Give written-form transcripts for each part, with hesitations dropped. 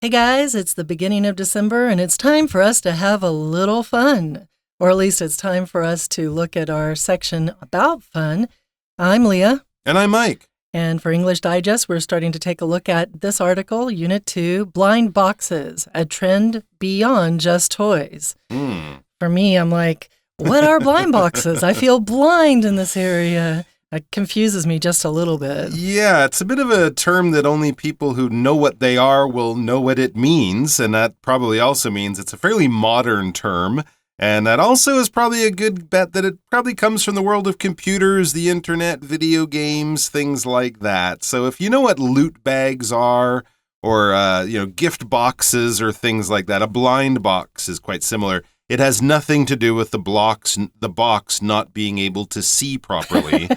Hey guys, it's the beginning of December and it's time for us to have a little fun. Or at least it's time for us to look at our section about fun. I'm Leah. And I'm Mike. And for English Digest, we're starting to take a look at this article, Unit 2, Blind Boxes, a Trend Beyond Just Toys. For me, I'm like, what are blind boxes? I feel blind in this area. It confuses me just a little bit. Yeah, it's a bit of a term that only people who know what they are will know what it means. And that probably also means it's a fairly modern term. And that also is probably a good bet that it probably comes from the world of computers, the internet, video games, things like that. So if you know what loot bags are or, gift boxes or things like that, a blind box is quite similar. It has nothing to do with the box not being able to see properly.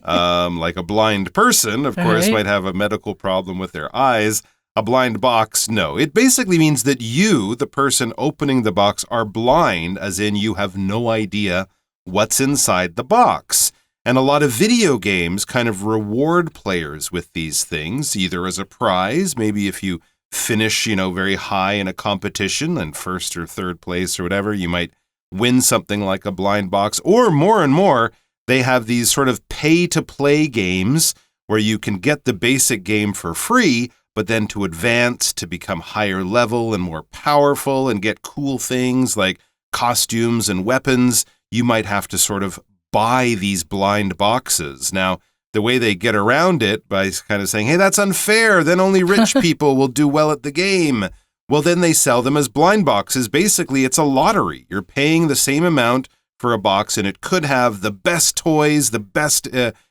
Like a blind person, of course, might have a medical problem with their eyes. A blind box, no. It basically means that you, the person opening the box, are blind, as in you have no idea what's inside the box. And a lot of video games kind of reward players with these things, either as a prize, maybe if you finish, very high in a competition and first or third place or whatever, you might win something like a blind box. Or more and more, they have these sort of pay-to-play games where you can get the basic game for free, but then to advance, to become higher level and more powerful and get cool things like costumes and weapons, you might have to sort of buy these blind boxes. Now, the way they get around it by kind of saying, hey, that's unfair, then only rich people will do well at the game. Well, then they sell them as blind boxes. Basically, it's a lottery. You're paying the same amount for a box, and it could have the best toys, the best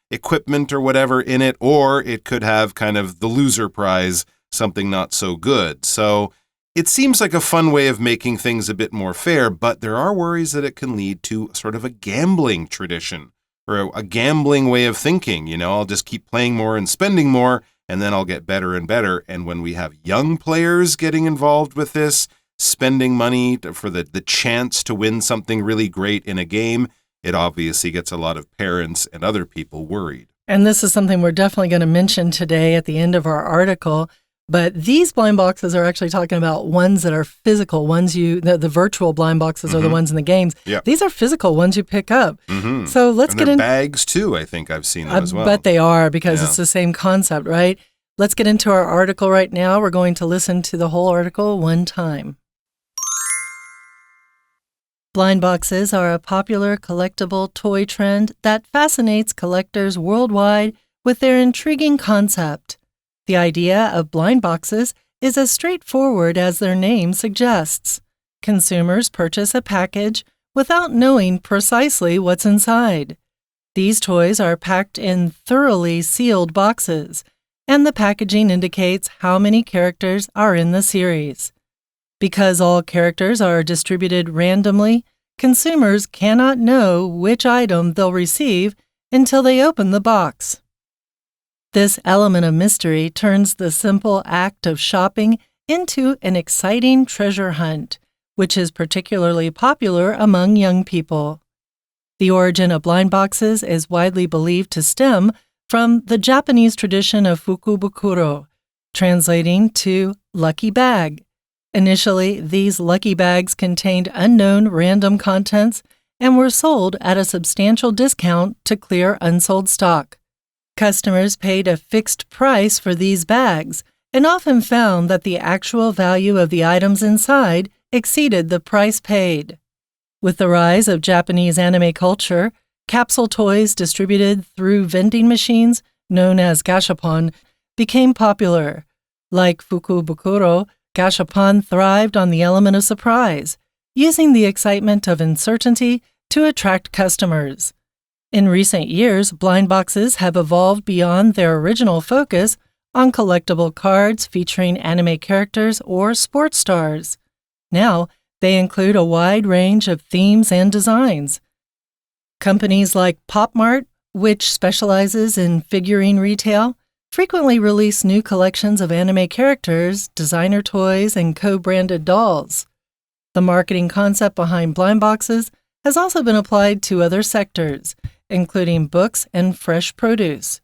equipment or whatever in it, or it could have kind of the loser prize, something not so good. So it seems like a fun way of making things a bit more fair, but there are worries that it can lead to sort of a gambling tradition or a gambling way of thinking. I'll just keep playing more and spending more, and then I'll get better and better. And when we have young players getting involved with this, spending money for the chance to win something really great in a game, it obviously gets a lot of parents and other people worried. And this is something we're definitely going to mention today at the end of our article. But these blind boxes are actually talking about ones that are physical, the virtual blind boxes are the ones in the games. Yep. These are physical ones you pick up. So let's get into bags too. I think I've seen them as well. I bet they are because it's the same concept, right? Let's get into our article right now. We're going to listen to the whole article one time. Blind boxes are a popular collectible toy trend that fascinates collectors worldwide with their intriguing concept. The idea of blind boxes is as straightforward as their name suggests. Consumers purchase a package without knowing precisely what's inside. These toys are packed in thoroughly sealed boxes, and the packaging indicates how many characters are in the series. Because all characters are distributed randomly, consumers cannot know which item they'll receive until they open the box. This element of mystery turns the simple act of shopping into an exciting treasure hunt, which is particularly popular among young people. The origin of blind boxes is widely believed to stem from the Japanese tradition of fukubukuro, translating to lucky bag. Initially, these lucky bags contained unknown random contents and were sold at a substantial discount to clear unsold stock. Customers paid a fixed price for these bags and often found that the actual value of the items inside exceeded the price paid. With the rise of Japanese anime culture, capsule toys distributed through vending machines, known as gashapon, became popular. Like fukubukuro, gashapon thrived on the element of surprise, using the excitement of uncertainty to attract customers. In recent years, blind boxes have evolved beyond their original focus on collectible cards featuring anime characters or sports stars. Now, they include a wide range of themes and designs. Companies like PopMart, which specializes in figurine retail, frequently release new collections of anime characters, designer toys, and co-branded dolls. The marketing concept behind blind boxes has also been applied to other sectors, including books and fresh produce.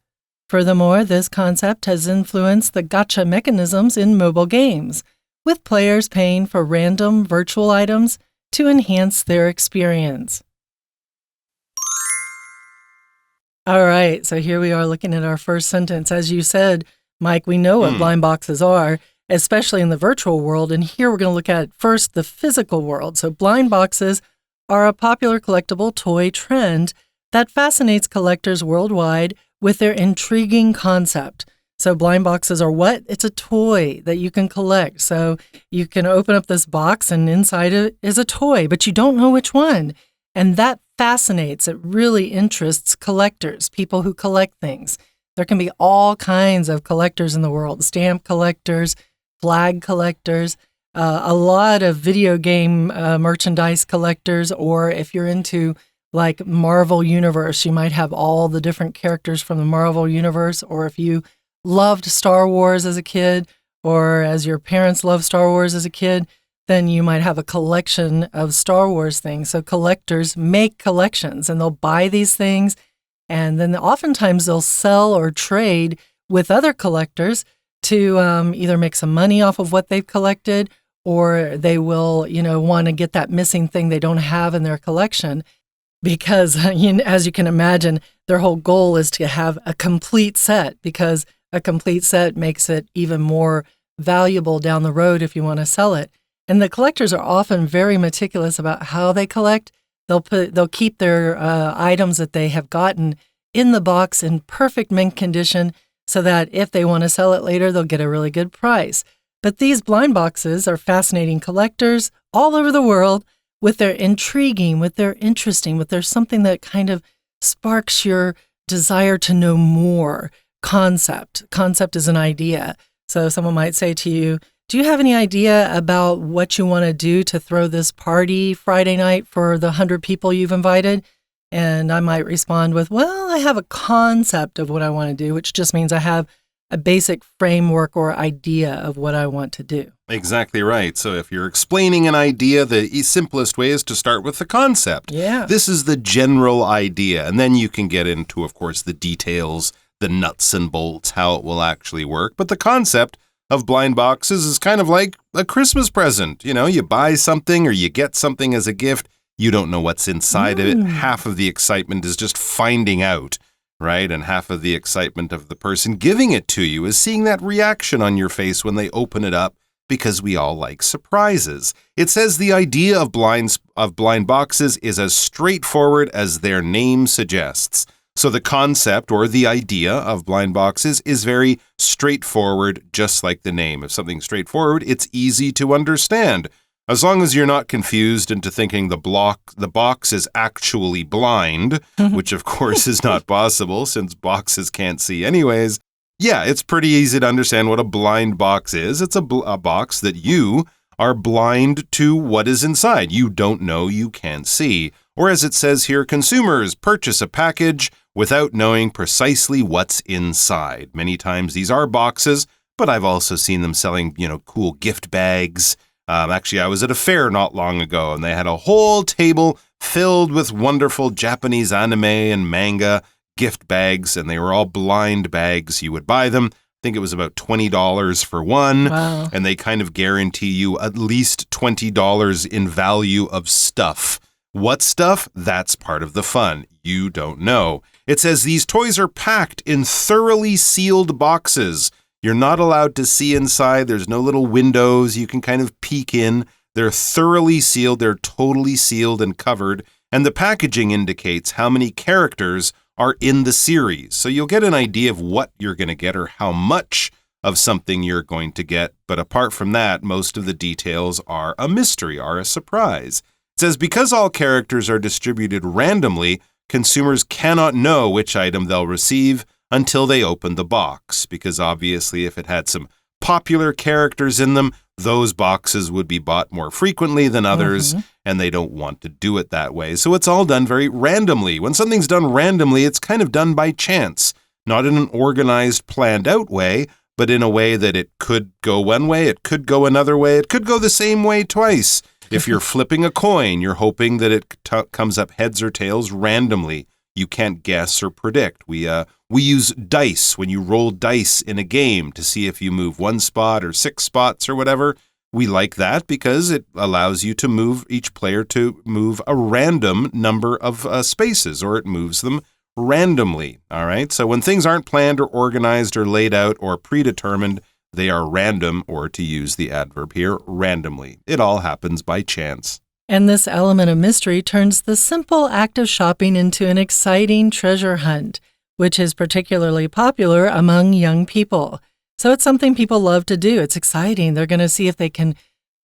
Furthermore, this concept has influenced the gacha mechanisms in mobile games, with players paying for random virtual items to enhance their experience. All right, so here we are looking at our first sentence. As you said, Mike, we know what blind boxes are, especially in the virtual world. And here we're going to look at first the physical world. So blind boxes are a popular collectible toy trend that fascinates collectors worldwide with their intriguing concept. So blind boxes are what? It's a toy that you can collect. So you can open up this box and inside it is a toy, but you don't know which one. And that fascinates, it really interests collectors, people who collect things. There can be all kinds of collectors in the world, stamp collectors, flag collectors, a lot of video game merchandise collectors, or if you're into like Marvel Universe, you might have all the different characters from the Marvel Universe, or if you loved Star Wars as a kid, or as your parents loved Star Wars as a kid, then you might have a collection of Star Wars things. So collectors make collections and they'll buy these things, and then oftentimes they'll sell or trade with other collectors to either make some money off of what they've collected, or they will, want to get that missing thing they don't have in their collection. Because, as you can imagine, their whole goal is to have a complete set, because a complete set makes it even more valuable down the road if you want to sell it. And the collectors are often very meticulous about how they collect. They'll keep their items that they have gotten in the box in perfect mint condition so that if they want to sell it later, they'll get a really good price. But these blind boxes are fascinating collectors all over the world with their intriguing, with their interesting, with their something that kind of sparks your desire to know more concept. Concept is an idea. So someone might say to you, do you have any idea about what you want to do to throw this party Friday night for the 100 people you've invited? And I might respond with, well, I have a concept of what I want to do, which just means I have a basic framework or idea of what I want to do. Exactly right. So if you're explaining an idea, the simplest way is to start with the concept. Yeah. This is the general idea. And then you can get into, of course, the details, the nuts and bolts, how it will actually work. But the concept of blind boxes is kind of like a Christmas present. You buy something or you get something as a gift. You don't know what's inside of it. Half of the excitement is just finding out, right? And half of the excitement of the person giving it to you is seeing that reaction on your face when they open it up, because we all like surprises. It says the idea of blind boxes is as straightforward as their name suggests. So the concept or the idea of blind boxes is very straightforward, just like the name. If something's straightforward, it's easy to understand. As long as you're not confused into thinking the box is actually blind, which of course is not possible since boxes can't see anyways. Yeah, it's pretty easy to understand what a blind box is. It's a box that you are blind to what is inside. You don't know, you can't see. Or as it says here, consumers purchase a package without knowing precisely what's inside. Many times these are boxes, but I've also seen them selling, cool gift bags. Actually, I was at a fair not long ago, and they had a whole table filled with wonderful Japanese anime and manga gift bags, and they were all blind bags. You would buy them. I think it was about $20 for one. Wow. And they kind of guarantee you at least $20 in value of stuff. What stuff? That's part of the fun. You don't know. It says these toys are packed in thoroughly sealed boxes. You're not allowed to see inside. There's no little windows you can kind of peek in. They're thoroughly sealed. They're totally sealed and covered. And the packaging indicates how many characters are in the series. So you'll get an idea of what you're going to get or how much of something you're going to get. But apart from that, most of the details are a mystery, are a surprise. It says because all characters are distributed randomly, consumers cannot know which item they'll receive until they open the box, because obviously if it had some popular characters in them, those boxes would be bought more frequently than others, and they don't want to do it that way. So it's all done very randomly. When something's done randomly, it's kind of done by chance, not in an organized, planned out way, but in a way that it could go one way, it could go another way, it could go the same way twice. If you're flipping a coin, you're hoping that it comes up heads or tails randomly. You can't guess or predict. We use dice when you roll dice in a game to see if you move one spot or 6 spots or whatever. We like that because it allows you to move each player to move a random number of spaces, or it moves them randomly. All right. So when things aren't planned or organized or laid out or predetermined, they are random, or to use the adverb here, randomly. It all happens by chance. And this element of mystery turns the simple act of shopping into an exciting treasure hunt, which is particularly popular among young people. So it's something people love to do. It's exciting. They're going to see if they can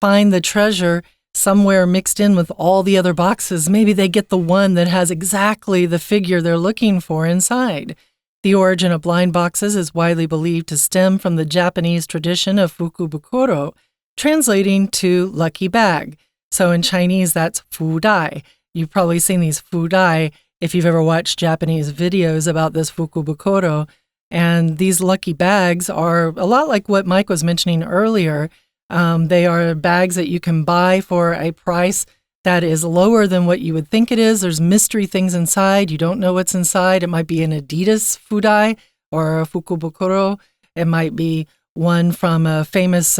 find the treasure somewhere mixed in with all the other boxes. Maybe they get the one that has exactly the figure they're looking for inside. The origin of blind boxes is widely believed to stem from the Japanese tradition of fukubukuro, translating to lucky bag. So in Chinese, that's fudai. You've probably seen these fudai if you've ever watched Japanese videos about this fukubukuro. And these lucky bags are a lot like what Mike was mentioning earlier. They are bags that you can buy for a price that is lower than what you would think it is. There's mystery things inside. You don't know what's inside. It might be an Adidas fudai or a fukubukuro. It might be one from a famous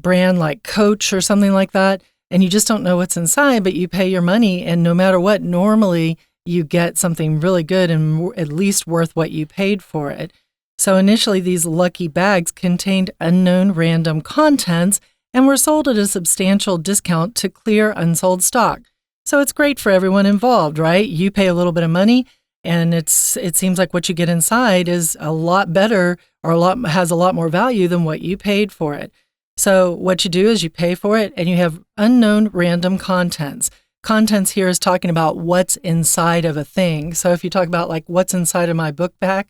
brand like Coach or something like that. And you just don't know what's inside, but you pay your money. And no matter what, normally you get something really good and at least worth what you paid for it. So initially, these lucky bags contained unknown random contents and were sold at a substantial discount to clear unsold stock. So it's great for everyone involved, right? You pay a little bit of money, and it seems like what you get inside is a lot better or has a lot more value than what you paid for it. So what you do is you pay for it, and you have unknown random contents. Contents here is talking about what's inside of a thing. So if you talk about like what's inside of my book bag,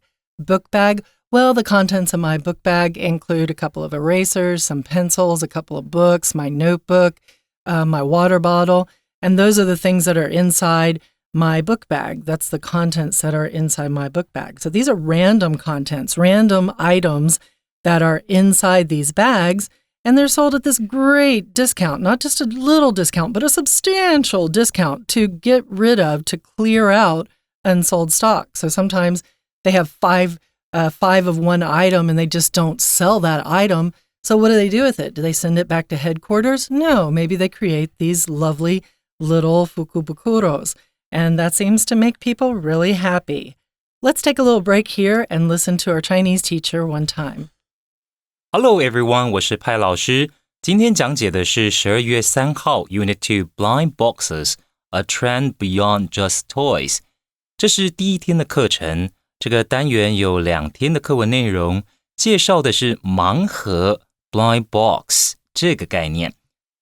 well, the contents of my book bag include a couple of erasers, some pencils, a couple of books, my notebook, my water bottle, and those are the things that are inside my book bag. That's the contents that are inside my book bag. So these are random contents, random items that are inside these bags, and they're sold at this great discount, not just a little discount, but a substantial discount to get rid of, to clear out unsold stock. So sometimes they have five of one item and they just don't sell that item. So what do they do with it? Do they send it back to headquarters? No, maybe they create these lovely little fukubukuros. And that seems to make people really happy. Let's take a little break here and listen to our Chinese teacher one time. Hello everyone, 我是派老师。今天讲解的是12月3号 Unit2 Blind Boxes, A Trend Beyond Just Toys. 这是第一天的课程。这个单元有2天的课文内容，介绍的是盲盒 blind box 这个概念。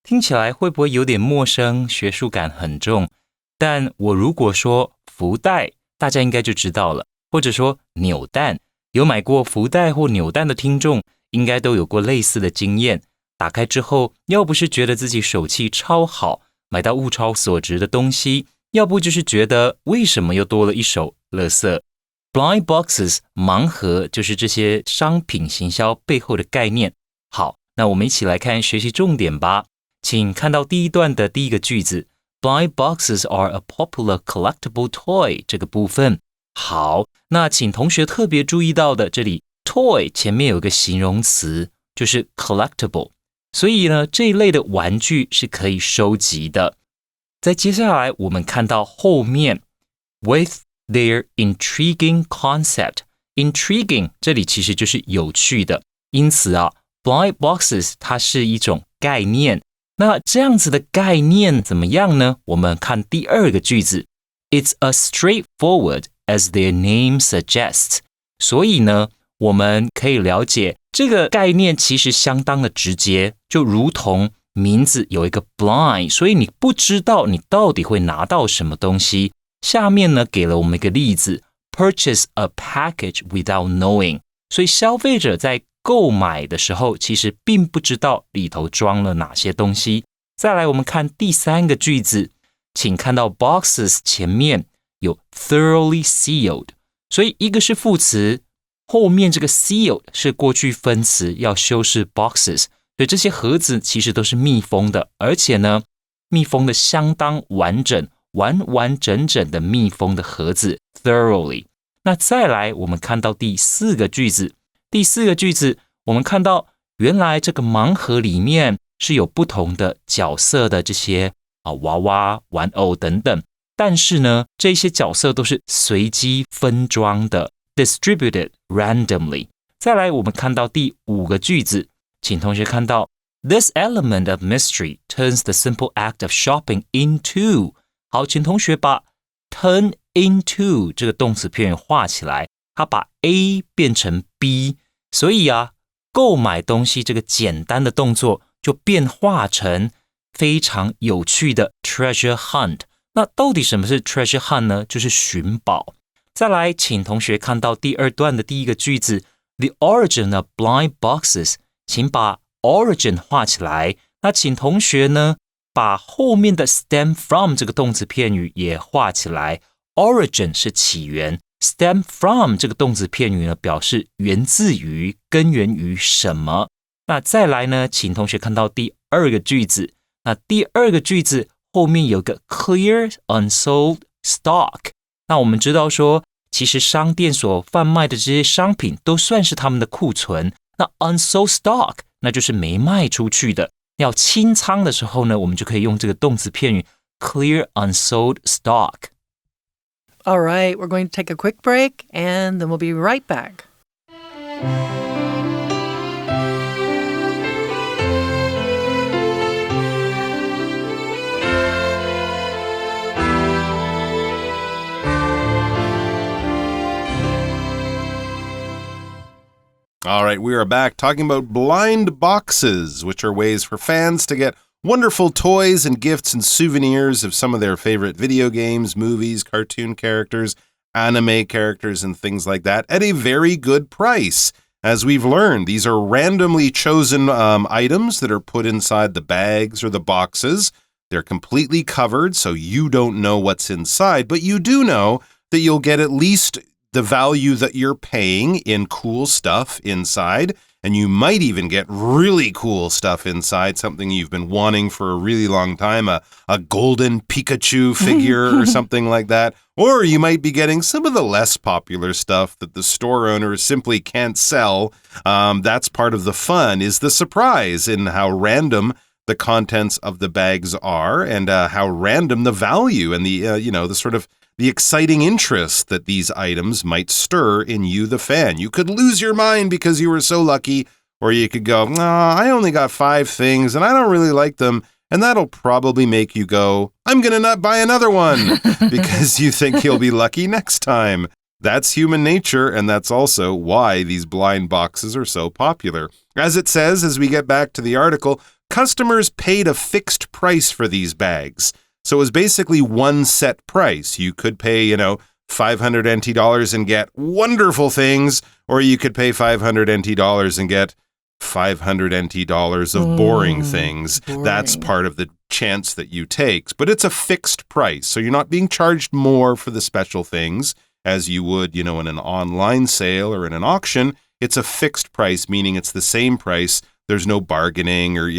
听起来会不会有点陌生，学术感很重？但我如果说福袋，大家应该就知道了，或者说扭蛋，有买过福袋或扭蛋的听众应该都有过类似的经验。打开之后，要不是觉得自己手气超好，买到物超所值的东西，要不就是觉得为什么又多了一手垃圾。Blind boxes 盲盒就是这些商品行销背后的概念。好，那我们一起来看学习重点吧。请看到第一段的第一个句子 Blind boxes are a popular collectible toy 这个部分。好，那请同学特别注意到的这里 toy 前面有个形容词就是 collectible， 所以呢这一类的玩具是可以收集的。在接下来我们看到后面 with their intriguing concept. Intriguing 这里其实就是有趣的，因此啊 blind boxes 它是一种概念。那这样子的概念怎么样呢？我们看第二个句子 It's as straightforward as their name suggests. 所以呢我们可以了解这个概念其实相当的直接，就如同名字有一个 blind， 所以你不知道你到底会拿到什么东西。下面呢给了我们一个例子 Purchase a package without knowing， 所以消费者在购买的时候其实并不知道里头装了哪些东西。再来我们看第三个句子，请看到 boxes 前面有 thoroughly sealed， 所以一个是副词，后面这个 sealed 是过去分词，要修饰 boxes， 所以这些盒子其实都是密封的，而且呢密封的相当完整，完完整整的密封的盒子 thoroughly。 那再来我们看到第四个句子，我们看到原来这个盲盒里面是有不同的角色的这些娃娃、玩偶等等，但是呢，这些角色都是随机分装的 distributed randomly。 再来我们看到第5个句子，请同学看到 This element of mystery turns the simple act of shopping into。 好，请同学把 turn into 这个动词片语画起来，它把 A 变成 B， 所以购买东西这个简单的动作就变化成非常有趣的 treasure hunt。 那到底什么是 treasure hunt 呢？就是寻宝。再来请同学看到第2段的第1个句子 The origin of blind boxes， 请把 origin 画起来。那请同学呢把后面的 stem from 这个动词片语也画起来。 origin 是起源， stem from 这个动词片语呢表示源自于、根源于什么。那再来呢，请同学看到第2个句子，那第2个句子后面有个 clear unsold stock。 那我们知道说，其实商店所贩卖的这些商品都算是他们的库存，那 unsold stock 那就是没卖出去的。要清仓的时候呢，我们就可以用这个动词片语 clear unsold stock。 All right, we're going to take a quick break and then we'll be right back. All right, we are back talking about blind boxes, which are ways for fans to get wonderful toys and gifts and souvenirs of some of their favorite video games, movies, cartoon characters, anime characters, and things like that at a very good price. As we've learned, these are randomly chosen items that are put inside the bags or the boxes. They're completely covered, so you don't know what's inside, but you do know that you'll get at least the value that you're paying in cool stuff inside, and you might even get really cool stuff inside, something you've been wanting for a really long time, a golden Pikachu figure or something like that. Or you might be getting some of the less popular stuff that the store owners simply can't sell. That's part of the fun, is the surprise in how random the contents of the bags are, and how random the value and the sort of the exciting interest that these items might stir in you, the fan. You could lose your mind because you were so lucky, or you could go, I only got 5 things and I don't really like them. And that'll probably make you go, I'm going to not buy another one because you think you'll be lucky next time. That's human nature, and that's also why these blind boxes are so popular. As it says, as we get back to the article, customers paid a fixed price for these bags. So it was basically one set price. You could pay, $500 NT and get wonderful things, or you could pay $500 NT and get $500 NT of boring things. Boring. That's part of the chance that you take. But it's a fixed price. So you're not being charged more for the special things as you would, in an online sale or in an auction. It's a fixed price, meaning it's the same price. There's no bargaining or,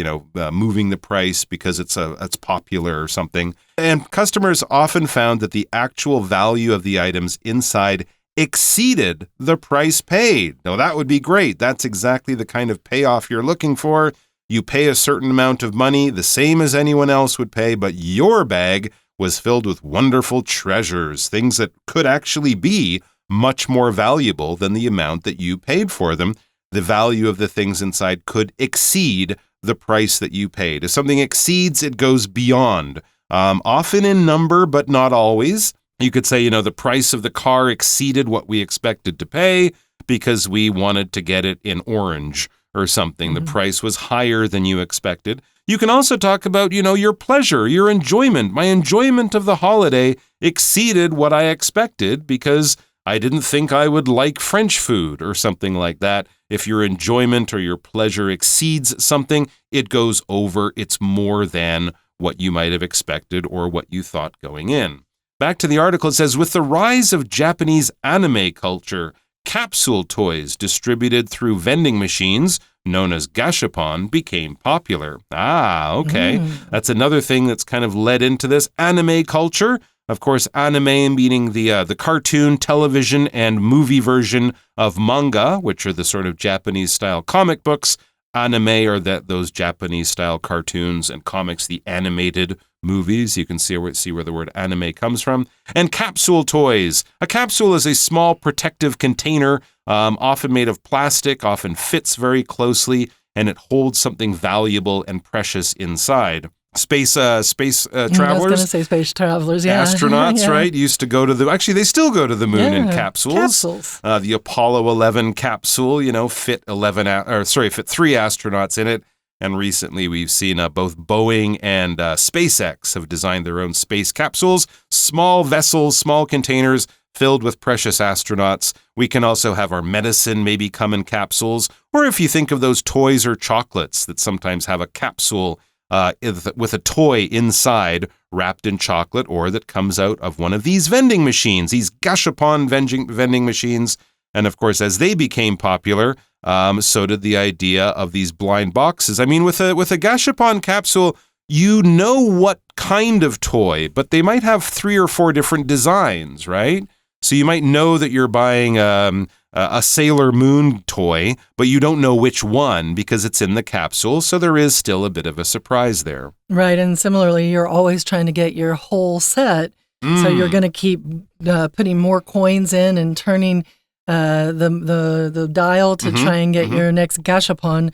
moving the price because it's popular or something. And customers often found that the actual value of the items inside exceeded the price paid. Now, that would be great. That's exactly the kind of payoff you're looking for. You pay a certain amount of money, the same as anyone else would pay, but your bag was filled with wonderful treasures, things that could actually be much more valuable than the amount that you paid for them. The value of the things inside could exceed the price that you paid. If something exceeds, it goes beyond, often in number, but not always. You could say, the price of the car exceeded what we expected to pay because we wanted to get it in orange or something. The price was higher than you expected. You can also talk about, your pleasure, your enjoyment. My enjoyment of the holiday exceeded what I expected because I didn't think I would like French food or something like that. If your enjoyment or your pleasure exceeds something, it goes over. It's more than what you might have expected or what you thought going in. Back to the article, it says, with the rise of Japanese anime culture, capsule toys distributed through vending machines, known as gashapon, became popular. Okay. That's another thing that's kind of led into this anime culture. Of course, anime meaning the cartoon, television, and movie version of manga, which are the sort of Japanese-style comic books. Anime are those Japanese-style cartoons and comics, the animated movies. You can see where the word anime comes from. And capsule toys. A capsule is a small protective container, often made of plastic, often fits very closely, and it holds something valuable and precious inside. Space travelers. I was going to say space travelers, yeah. Astronauts, yeah. right? Used to go to they still go to the moon in capsules. The Apollo 11 capsule, fit 3 astronauts in it. And recently we've seen both Boeing and SpaceX have designed their own space capsules, small vessels, small containers filled with precious astronauts. We can also have our medicine maybe come in capsules. Or if you think of those toys or chocolates that sometimes have a capsule with a toy inside wrapped in chocolate, or that comes out of one of these vending machines, these gashapon vending machines. And of course, as they became popular, so did the idea of these blind boxes. I mean, with a gashapon capsule, you know what kind of toy, but they might have 3 or 4 different designs, right? So you might know that you're buying a Sailor Moon toy, but you don't know which one because it's in the capsule, so there is still a bit of a surprise there. Right, and similarly, you're always trying to get your whole set, so you're going to keep putting more coins in and turning the dial to try and get your next gashapon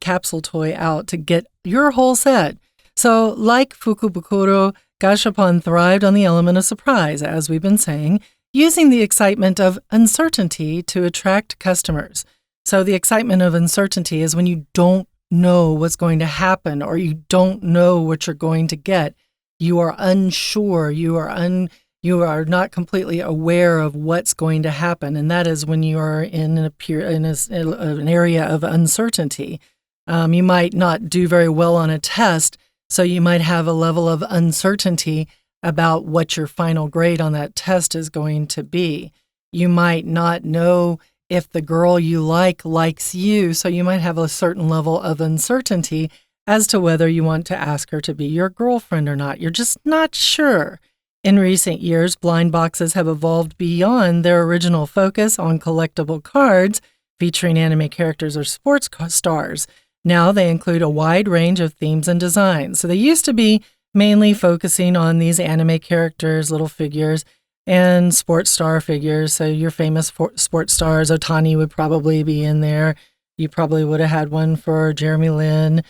capsule toy out to get your whole set. So, like Fukubukuro, gashapon thrived on the element of surprise, as we've been saying, using the excitement of uncertainty to attract customers. So the excitement of uncertainty is when you don't know what's going to happen or you don't know what you're going to get. You are unsure. You are not completely aware of what's going to happen, and that is when you are in an area of uncertainty. You might not do very well on a test, so you might have a level of uncertainty about what your final grade on that test is going to be. You might not know if the girl you likes you, so you might have a certain level of uncertainty as to whether you want to ask her to be your girlfriend or not. You're just not sure. In recent years, blind boxes have evolved beyond their original focus on collectible cards featuring anime characters or sports stars. Now they include a wide range of themes and designs. So they used to be mainly focusing on these anime characters, little figures, and sports star figures. So your famous sports stars, Otani would probably be in there. You probably would have had one for Jeremy Lin,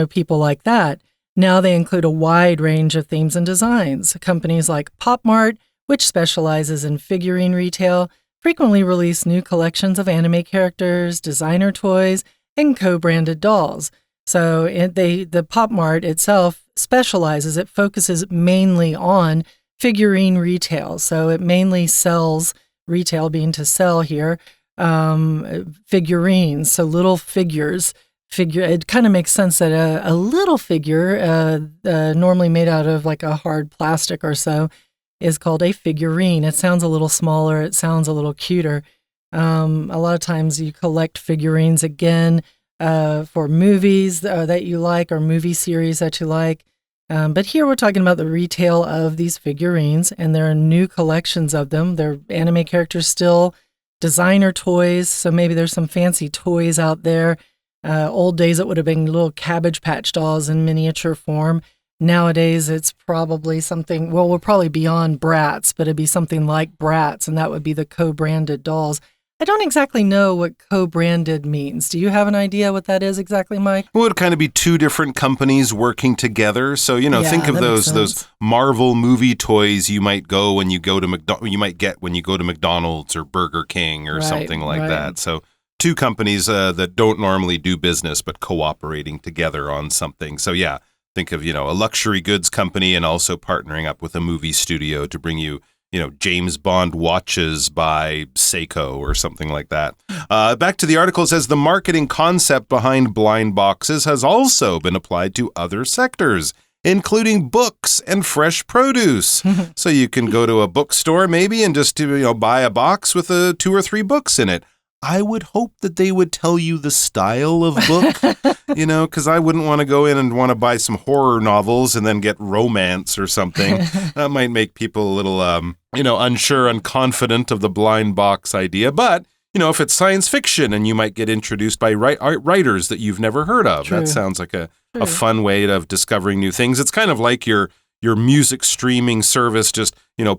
people like that. Now they include a wide range of themes and designs. Companies like Pop Mart, which specializes in figurine retail, frequently release new collections of anime characters, designer toys, and co-branded dolls. So the Pop Mart itself specializes, it focuses mainly on figurine retail. So it mainly sells, retail being to sell here, figurines, so little figures. It kind of makes sense that a little figure, normally made out of like a hard plastic or so, is called a figurine. It sounds a little smaller. It sounds a little cuter. A lot of times you collect figurines again for movies that you like or movie series that you like. But here we're talking about the retail of these figurines, and there are new collections of them. They're anime characters still, designer toys, so maybe there's some fancy toys out there. Old days it would have been little Cabbage Patch dolls in miniature form. Nowadays it's probably something, we're probably beyond Bratz, but it'd be something like Bratz, and that would be the co-branded dolls. I don't exactly know what co-branded means. Do you have an idea what that is exactly, Mike? Well, it would kind of be 2 different companies working together. So, think of those Marvel movie toys you might go when you go to you might get when you go to McDonald's or Burger King or something like that. So 2 companies that don't normally do business but cooperating together on something. So yeah, think of, a luxury goods company and also partnering up with a movie studio to bring you, James Bond watches by Seiko or something like that. Back to the article, it says the marketing concept behind blind boxes has also been applied to other sectors, including books and fresh produce. So you can go to a bookstore maybe and just buy a box with 2 or 3 books in it. I would hope that they would tell you the style of book, because I wouldn't want to go in and want to buy some horror novels and then get romance or something. That might make people a little, unsure and confident of the blind box idea. But, if it's science fiction and you might get introduced by writers that you've never heard of. True. That sounds like a fun way of discovering new things. It's kind of like your music streaming service, just,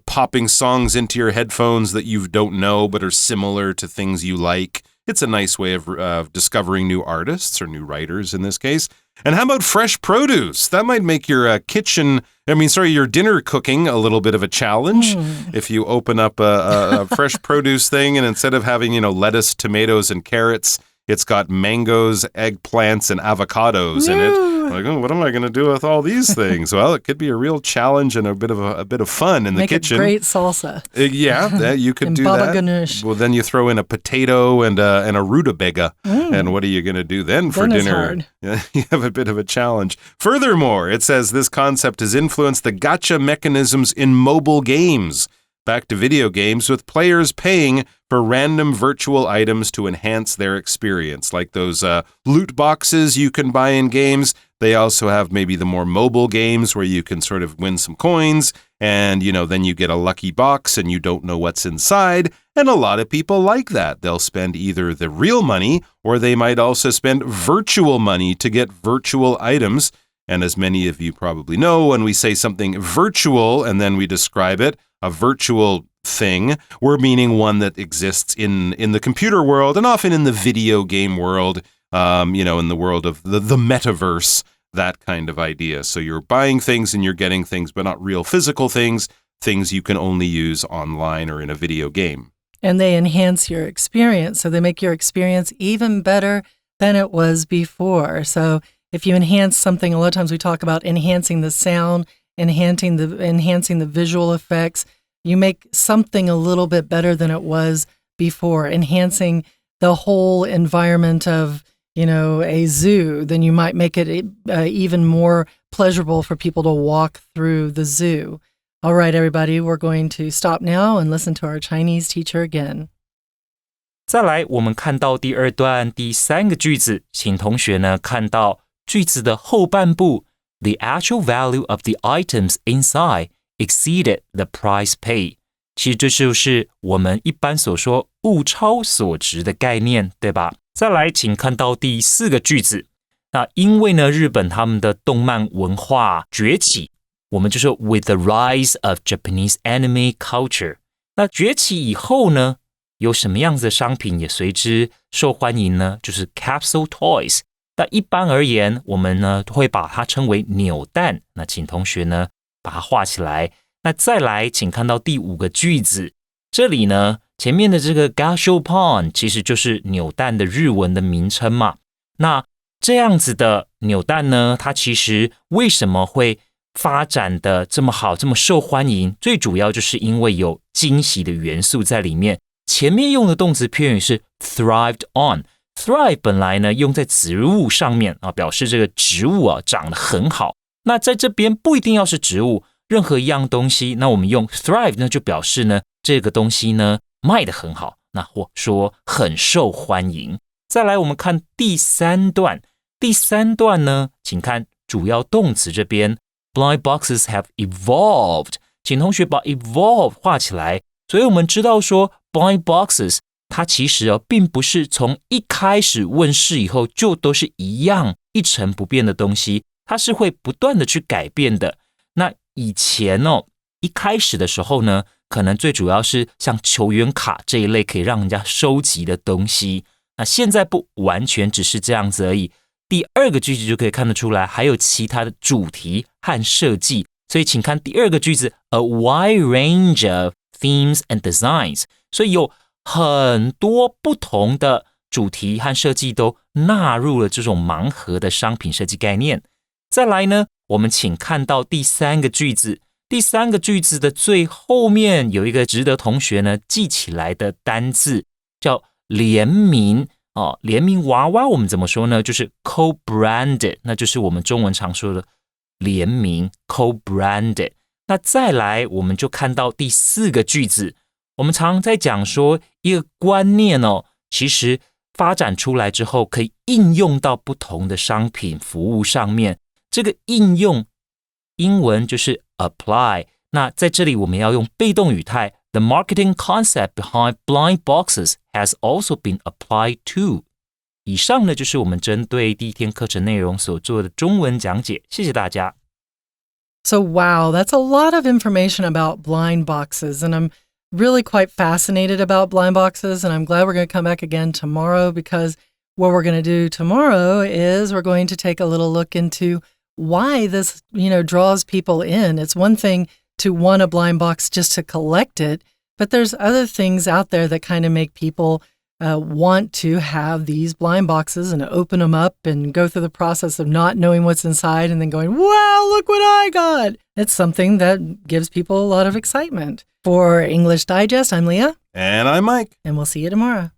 popping songs into your headphones that you don't know but are similar to things you like. It's a nice way of discovering new artists or new writers in this case. And how about fresh produce? That might make your your dinner cooking a little bit of a challenge. If you open up a fresh produce thing and instead of having, lettuce, tomatoes, and carrots, it's got mangoes, eggplants, and avocados in it. Like, what am I going to do with all these things? Well, it could be a real challenge and a bit of fun in the kitchen. Make it great salsa. Yeah, you could do baba that. ganoush. Well, then you throw in a potato and a rutabaga. And what are you going to do then for dinner? It's hard. You have a bit of a challenge. Furthermore, it says this concept has influenced the gacha mechanisms in mobile games. Back to video games with players paying for random virtual items to enhance their experience, like those loot boxes you can buy in games. They also have maybe the more mobile games where you can sort of win some coins and, then you get a lucky box and you don't know what's inside. And a lot of people like that. They'll spend either the real money or they might also spend virtual money to get virtual items. And as many of you probably know, when we say something virtual and then we describe it, a virtual thing, we're meaning one that exists in the computer world and often in the video game world, in the world of the metaverse, that kind of idea. So you're buying things and you're getting things, but not real physical things you can only use online or in a video game. And they enhance your experience. So they make your experience even better than it was before. So if you enhance something, a lot of times we talk about enhancing the sound, enhancing the visual effects. You make something a little bit better than it was before, enhancing the whole environment of, a zoo. Then you might make it even more pleasurable for people to walk through the zoo. All right, everybody, we're going to stop now and listen to our Chinese teacher again. 再来，我们看到第二段第三个句子，请同学呢看到句子的后半部 The actual value of the items inside exceeded the price paid. 其实这就是我们一般所说物超所值的概念，对吧？再来，请看到第四个句子。那因为呢，日本他们的动漫文化崛起，我们就说 with the rise of Japanese anime culture. 那崛起以后呢，有什么样子的商品也随之受欢迎呢？就是 capsule toys. 那一般而言，我们呢会把它称为扭蛋。那请同学呢把它画起来。那再来，请看到第五个句子，这里呢前面的这个 gashapon 其实就是扭蛋的日文的名称嘛。那这样子的扭蛋呢，它其实为什么会发展的这么好，这么受欢迎？最主要就是因为有惊喜的元素在里面。前面用的动词片语是 thrived on。Thrive 本来呢用在植物上面啊，表示这个植物啊长得很好。那在这边不一定要是植物，任何一样东西，那我们用 thrive 呢就表示呢这个东西呢卖得很好，那或说很受欢迎。再来我们看第三段，第三段呢，请看主要动词这边 blind boxes have evolved， 请同学把 evolve 画起来。所以我们知道说 blind boxes它其实并不是从一开始问世以后就都是一样一成不变的东西，它是会不断的去改变的。那以前一开始的时候呢，可能最主要是像球员卡这一类可以让人家收集的东西，那现在不完全只是这样子而已。第二个句子就可以看得出来，还有其他的主题和设计。所以请看第二个句子 A wide range of themes and designs， 所以有很多不同的主题和设计都纳入了这种盲盒的商品设计概念。再来呢，我们请看到第三个句子，第三个句子的最后面有一个值得同学呢记起来的单字，叫联名联名娃娃我们怎么说呢？就是 co-branded， 那就是我们中文常说的联名 co-branded。那再来我们就看到第四个句子，我们常在讲说一个观念其实发展出来之后可以应用到不同的商品服务上面。这个应用英文就是 apply， 那在这里我们要用被动语态 The marketing concept behind blind boxes has also been applied too. 以上呢就是我们针对第一天课程内容所做的中文讲解，谢谢大家。So wow, that's a lot of information about blind boxes, and I'm really quite fascinated about blind boxes, and I'm glad we're going to come back again tomorrow because what we're going to do tomorrow is we're going to take a little look into why this, draws people in. It's one thing to want a blind box just to collect it, but there's other things out there that kind of make people want to have these blind boxes and open them up and go through the process of not knowing what's inside and then going, wow, look what I got. It's something that gives people a lot of excitement. For English Digest, I'm Leah. And I'm Mike. And we'll see you tomorrow.